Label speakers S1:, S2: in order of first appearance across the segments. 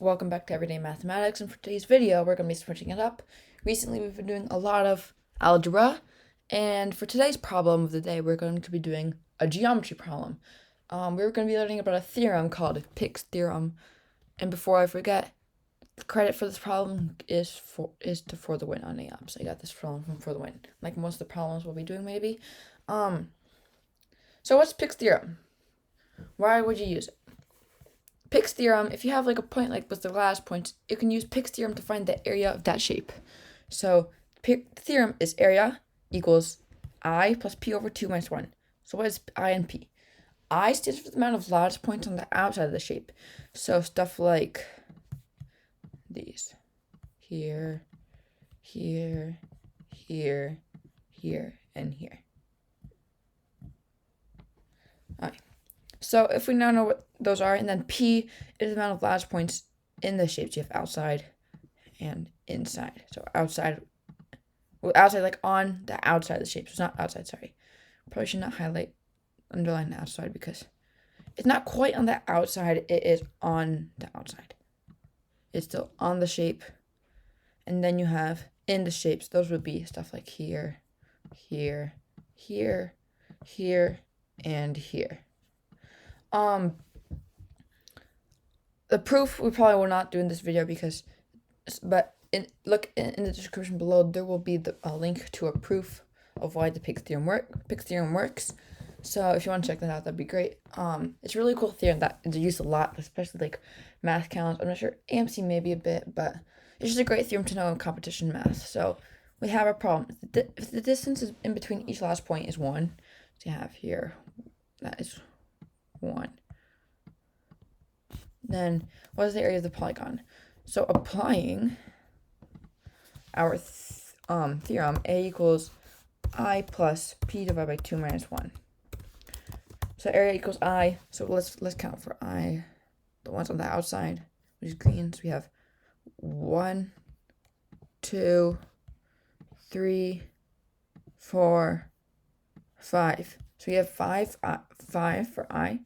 S1: Welcome back to Everyday Mathematics, and for today's video, we're going to be switching it up. Recently, we've been doing a lot of algebra, and for today's problem of the day, we're going to be doing a geometry problem. We're going to be learning about a theorem called Pick's theorem, and before I forget, the credit for this problem is for the win on AOP. So I got this problem from For the Win, like most of the problems we'll be doing maybe. So what's Pick's theorem? Why would you use it? Pick's theorem, if you have like a point like with the last point, you can use Pick's theorem to find the area of that shape. So the theorem is area equals I plus P over 2 minus 1. So what is I and P? I stands for the amount of lattice points on the outside of the shape. So stuff like these. Here, here, here, here, and here. Alright. So if we now know what those are, and then P is the amount of lattice points in the shapes. You have outside and inside. So outside like on the outside of the shape. So it's not outside, sorry. Probably should not underline the outside because it's not quite on the outside, it is on the outside. It's still on the shape. And then you have in the shapes, those would be stuff like here, here, here, here, and here. The proof we probably will not do in this video but look in the description below, there will be a link to a proof of why the Pick's theorem works. So if you want to check that out, that'd be great. It's a really cool theorem that is used a lot, especially like math counts. I'm not sure AMC maybe a bit, but it's just a great theorem to know in competition math. So we have a problem. If the distance is in between each last point is 1, so you have here, that is 1. Then what is the area of the polygon? So applying our theorem, A equals I plus P divided by 2 minus 1. So area equals I. So let's count for I, the ones on the outside, which is green. So we have 1, 2, 3, 4, 5. So we have 5 for I.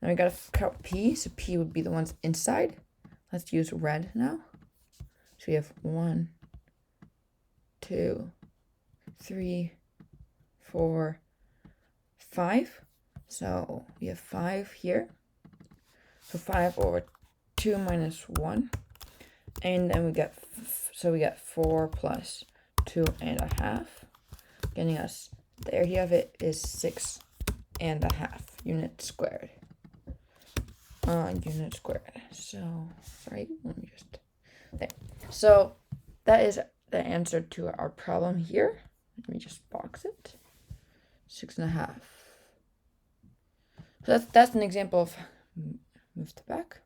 S1: Now we gotta count P, so P would be the ones inside. Let's use red now. So we have 1, 2, 3, 4, 5. So we have 5 here. So 5 over 2 minus 1. And then we get 4 plus 2.5. Getting us, the area of it is 6.5 units squared. Unit squared. So, sorry, let me just, there. So, that is the answer to our problem here. Let me just box it. 6.5. So that's an example of, move to back.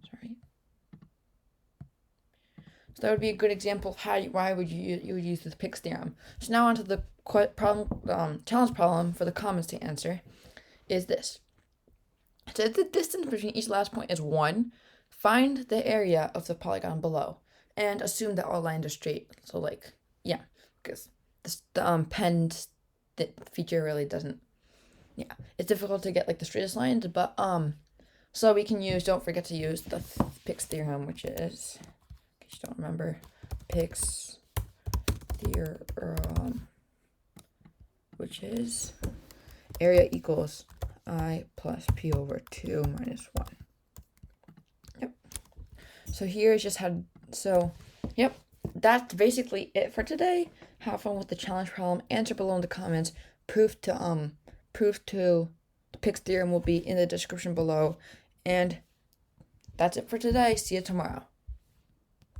S1: Sorry. So that would be a good example of why would you would use the Pick's theorem. So now onto the challenge problem for the comments to answer is this. So if the distance between each last point is 1, find the area of the polygon below, and assume that all lines are straight. So like, yeah, because the pen feature really doesn't, it's difficult to get like the straightest lines, but so we can don't forget to use the Pick's theorem, which is, in case you don't remember, Pick's theorem, which is area equals I plus P over 2 minus 1. Yep. So here is just yep. That's basically it for today. Have fun with the challenge problem. Answer below in the comments. Proof to the Pick's theorem will be in the description below. And that's it for today. See you tomorrow.